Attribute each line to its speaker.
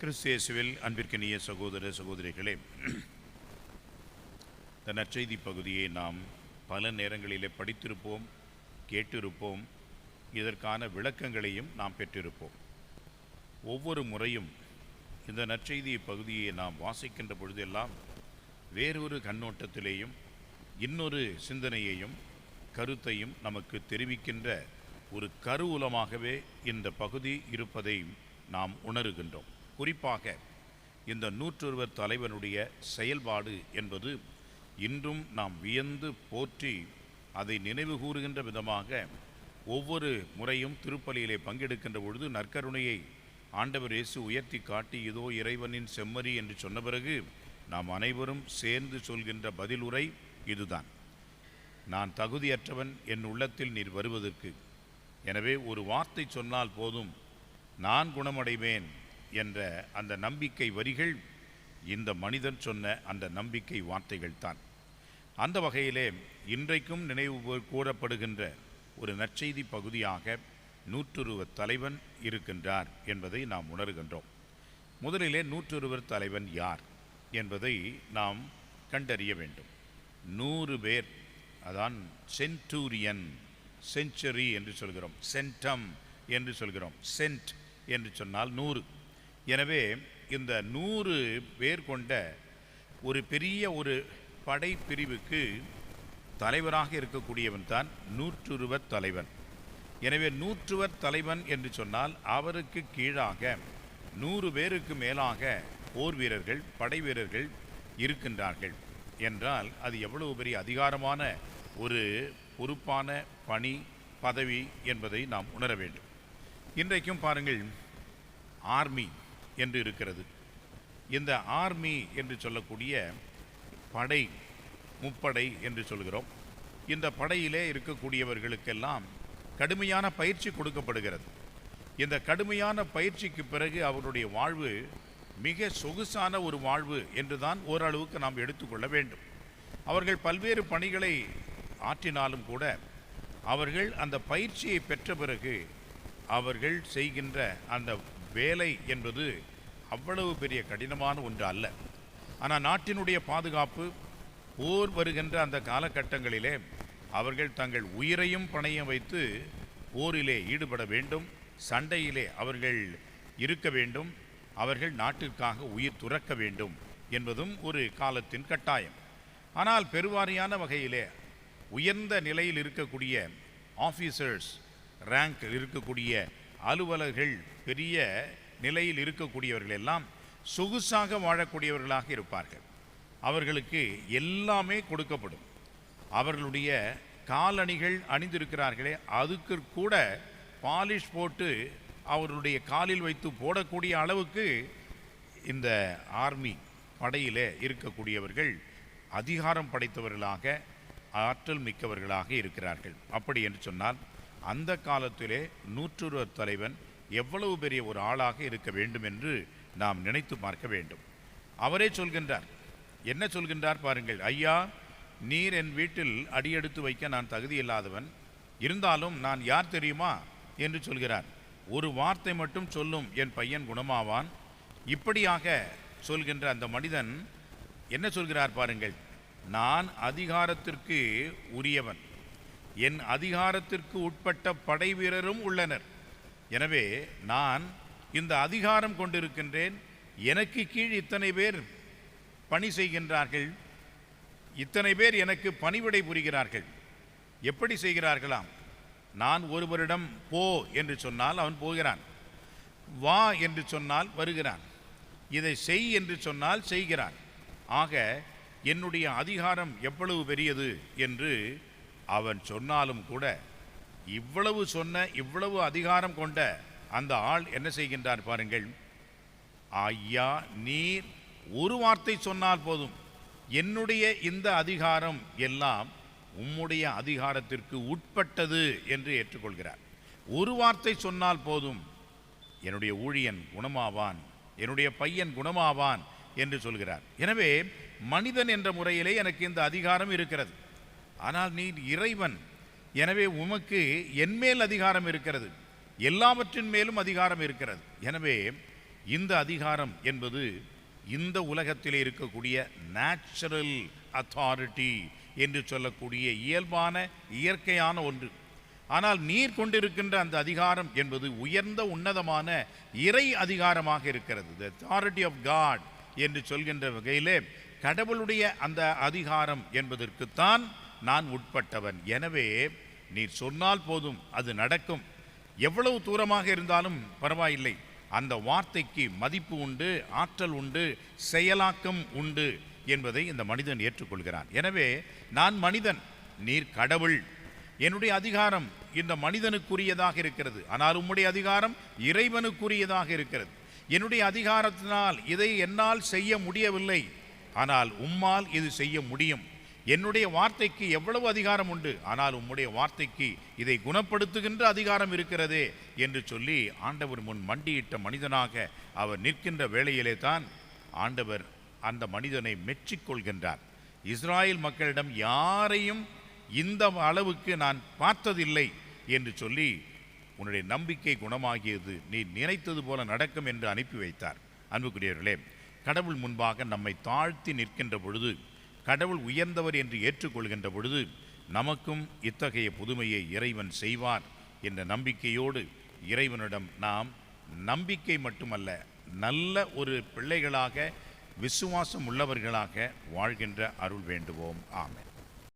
Speaker 1: கிறிஸ்து இயேசுவில் அன்பிற்கினிய சகோதர சகோதரிகளே, இந்த நற்செய்தி பகுதியை நாம் பல நேரங்களிலே படித்திருப்போம், கேட்டிருப்போம். இதற்கான விளக்கங்களையும் நாம் பெற்றிருப்போம். ஒவ்வொரு முறையும் இந்த நற்செய்தி பகுதியை நாம் வாசிக்கின்ற பொழுதெல்லாம் வேறொரு கண்ணோட்டத்திலேயும் இன்னொரு சிந்தனையையும் கருத்தையும் நமக்கு தெரிவிக்கின்ற ஒரு கருவூலமாகவே இந்த பகுதி இருப்பதை நாம் உணர்கின்றோம். குறிப்பாக இந்த 101 தலைவனுடைய செயல்பாடு என்பது இன்றும் நாம் வியந்து போற்றி அதை நினைவு கூறுகின்ற விதமாக ஒவ்வொரு முறையும் திருப்பலியிலே பங்கெடுக்கின்ற பொழுது நற்கருணையை ஆண்டவர் இயேசு உயர்த்தி காட்டி இதோ இறைவனின் செம்மறி என்று சொன்ன பிறகு நாம் அனைவரும் சேர்ந்து சொல்கின்ற பதிலுரை இதுதான்: நான் தகுதியற்றவன், என் உள்ளத்தில் நீர் வருவதற்கு. எனவே ஒரு வார்த்தை சொன்னால் போதும், நான் குணமடைவேன் என்ற அந்த நம்பிக்கை வரிகள் இந்த மனிதன் சொன்ன அந்த நம்பிக்கை வார்த்தைகள் தான். அந்த வகையிலே இன்றைக்கும் நினைவு கூறப்படுகின்ற ஒரு நற்செய்தி பகுதியாக 101 தலைவன் இருக்கின்றார் என்பதை நாம் உணர்கின்றோம். முதலிலே 101 தலைவன் யார் என்பதை நாம் கண்டறிய வேண்டும். 100 பேர், அதான் சென்டூரியன், செஞ்சுரி என்று சொல்கிறோம், சென்டம் என்று சொல்கிறோம், சென்ட் என்று சொன்னால் 100. எனவே இந்த 100 பேர் கொண்ட ஒரு பெரிய ஒரு படைப்பிரிவுக்கு தலைவராக இருக்கக்கூடியவன் தான் 101 தலைவன். எனவே 101 தலைவன் என்று சொன்னால் அவருக்கு கீழாக 100 பேருக்கு மேலாக போர் வீரர்கள், படை வீரர்கள் இருக்கின்றார்கள் என்றால் அது எவ்வளவு பெரிய அதிகாரமான ஒரு பொறுப்பான பணி, பதவி என்பதை நாம் உணர வேண்டும். இன்றைக்கும் பாருங்கள், ஆர்மி என்று இருக்கிறது. இந்த ஆர்மி என்று சொல்லக்கூடிய படை, முப்படை என்று சொல்கிறோம். இந்த படையிலே இருக்கக்கூடியவர்களுக்கெல்லாம் கடுமையான பயிற்சி கொடுக்கப்படுகிறது. இந்த கடுமையான பயிற்சிக்கு பிறகு அவருடைய வாழ்வு மிக சொகுசான ஒரு வாழ்வு என்றுதான் ஓரளவுக்கு நாம் எடுத்துக்கொள்ள வேண்டும். அவர்கள் பல்வேறு பணிகளை ஆற்றினாலும் கூட அவர்கள் அந்த பயிற்சியை பெற்ற பிறகு அவர்கள் செய்கின்ற அந்த வேலை என்பது அவ்வளவு பெரிய கடினமான ஒன்று அல்ல. ஆனால் நாட்டினுடைய பாதுகாப்பு, போர் வருகின்ற அந்த காலகட்டங்களிலே அவர்கள் தங்கள் உயிரையும் பணயம் வைத்து போரிலே ஈடுபட வேண்டும், சண்டையிலே அவர்கள் இருக்க வேண்டும், அவர்கள் நாட்டிற்காக உயிர் துறக்க வேண்டும் என்பதும் ஒரு காலத்தின் கட்டாயம். ஆனால் பெருவாரியான வகையிலே உயர்ந்த நிலையில் இருக்கக்கூடிய ஆஃபீஸர்ஸ், ரேங்க் இருக்கக்கூடிய அலுவலர்கள், பெரிய நிலையில் இருக்கக்கூடியவர்கள் எல்லாம் சொகுசாக வாழக்கூடியவர்களாக இருப்பார்கள். அவர்களுக்கு எல்லாமே கொடுக்கப்படும். அவர்களுடைய காலணிகள் அணிந்திருக்கிறார்களே, அதுக்கு கூட பாலிஷ் போட்டு அவர்களுடைய காலில் வைத்து போடக்கூடிய அளவுக்கு இந்த ஆர்மி படையிலே இருக்கக்கூடியவர்கள் அதிகாரம் படைத்தவர்களாக, ஆற்றல் மிக்கவர்களாக இருக்கிறார்கள். அப்படி என்று சொன்னால் அந்த காலத்திலே 101 தலைவன் எவ்வளவு பெரிய ஒரு ஆளாக இருக்க வேண்டும் என்று நாம் நினைத்து பார்க்க வேண்டும். அவரே சொல்கின்றார். என்ன சொல்கின்றார் பாருங்கள்: ஐயா, நீர் என் வீட்டில் அடியெடுத்து வைக்க நான் தகுதியில்லாதவன், இருந்தாலும் நான் யார் தெரியுமா என்று சொல்கிறார். ஒரு வார்த்தை மட்டும் சொல்லும், என் பையன் குணமாவான். இப்படியாக சொல்கின்ற அந்த மனிதன் என்ன சொல்கிறார் பாருங்கள்: நான் அதிகாரத்திற்கு உரியவன், என் அதிகாரத்திற்கு உட்பட்ட படை வீரரும் உள்ளனர். எனவே நான் இந்த அதிகாரம் கொண்டிருக்கின்றேன். எனக்கு கீழ் இத்தனை பேர் பணி செய்கின்றார்கள், இத்தனை பேர் எனக்கு பணிவிடை புரிகிறார்கள். எப்படி செய்கிறார்களாம்? நான் ஒருவரிடம் போ என்று சொன்னால் அவன் போகிறான், வா என்று சொன்னால் வருகிறான், இதை செய் என்று சொன்னால் செய்கிறான். ஆக என்னுடைய அதிகாரம் எவ்வளவு பெரியது என்று அவன் சொன்னாலும் கூட இவ்வளவு அதிகாரம் கொண்ட அந்த ஆள் என்ன செய்கின்றார் பாருங்கள்: ஐயா, நீர் ஒரு வார்த்தை சொன்னால் போதும், என்னுடைய இந்த அதிகாரம் எல்லாம் உம்முடைய அதிகாரத்திற்கு உட்பட்டது என்று ஏற்றுக்கொள்கிறார். ஒரு வார்த்தை சொன்னால் போதும், என்னுடைய ஊழியன் குணமாவான், என்னுடைய பையன் குணமாவான் என்று சொல்கிறார். எனவே மனிதன் என்ற முறையிலே எனக்கு இந்த அதிகாரம் இருக்கிறது. ஆனால் நீ இறைவன், எனவே உமக்கு என்மேல் அதிகாரம் இருக்கிறது, எல்லாவற்றின் மேலும் அதிகாரம் இருக்கிறது. எனவே இந்த அதிகாரம் என்பது இந்த உலகத்திலே இருக்கக்கூடிய நேச்சுரல் அத்தாரிட்டி என்று சொல்லக்கூடிய இயல்பான இயற்கையான ஒன்று. ஆனால் நீர் கொண்டிருக்கின்ற அந்த அதிகாரம் என்பது உயர்ந்த உன்னதமான இறை அதிகாரமாக இருக்கிறது. தி அத்தாரிட்டி ஆஃப் காட் என்று சொல்கின்ற வகையிலே கடவுளுடைய அந்த அதிகாரம் என்பதற்குத்தான் நான் உட்பட்டவன். எனவே நீர் சொன்னால் போதும், அது நடக்கும். எவ்வளவு தூரமாக இருந்தாலும் பரவாயில்லை, அந்த வார்த்தைக்கு மதிப்பு உண்டு, ஆற்றல் உண்டு, செயலாக்கம் உண்டு என்பதை இந்த மனிதன் ஏற்றுக்கொள்கிறான். எனவே நான் மனிதன், நீர் கடவுள். என்னுடைய அதிகாரம் இந்த மனிதனுக்குரியதாக இருக்கிறது, ஆனால் உம்முடைய அதிகாரம் இறைவனுக்குரியதாக இருக்கிறது. என்னுடைய அதிகாரத்தினால் இதை என்னால் செய்ய முடியவில்லை, ஆனால் உம்மால் இது செய்ய முடியும். என்னுடைய வார்த்தைக்கு எவ்வளவு அதிகாரம் உண்டு, ஆனால் உம்முடைய வார்த்தைக்கு இதை குணப்படுத்துகின்ற அதிகாரம் இருக்கிறதே என்று சொல்லி ஆண்டவர் முன் மண்டியிட்ட மனிதனாக அவர் நிற்கின்ற வேளையிலே தான் ஆண்டவர் அந்த மனிதனை மெச்சிக்கொள்கின்றார். இஸ்ராயேல் மக்களிடம் யாரையும் இந்த அளவுக்கு நான் பார்த்ததில்லை என்று சொல்லி, உன்னுடைய நம்பிக்கை குணமாகியது, நீ நினைத்தது போல நடக்கும் என்று அனுப்பி வைத்தார். அன்புக்குரியவர்களே, கடவுள் முன்பாக நம்மை தாழ்த்தி நிற்கின்ற பொழுது, கடவுள் உயர்ந்தவர் என்று ஏற்றுக்கொள்கின்ற பொழுது, நமக்கும் இத்தகைய புதுமையை இறைவன் செய்வார் என்ற நம்பிக்கையோடு இறைவனிடம் நாம் நம்பிக்கை மட்டுமல்ல, நல்ல ஒரு பிள்ளைகளாக, விசுவாசம் உள்ளவர்களாக வாழ்கின்ற அருள் வேண்டுவோம். ஆமென்.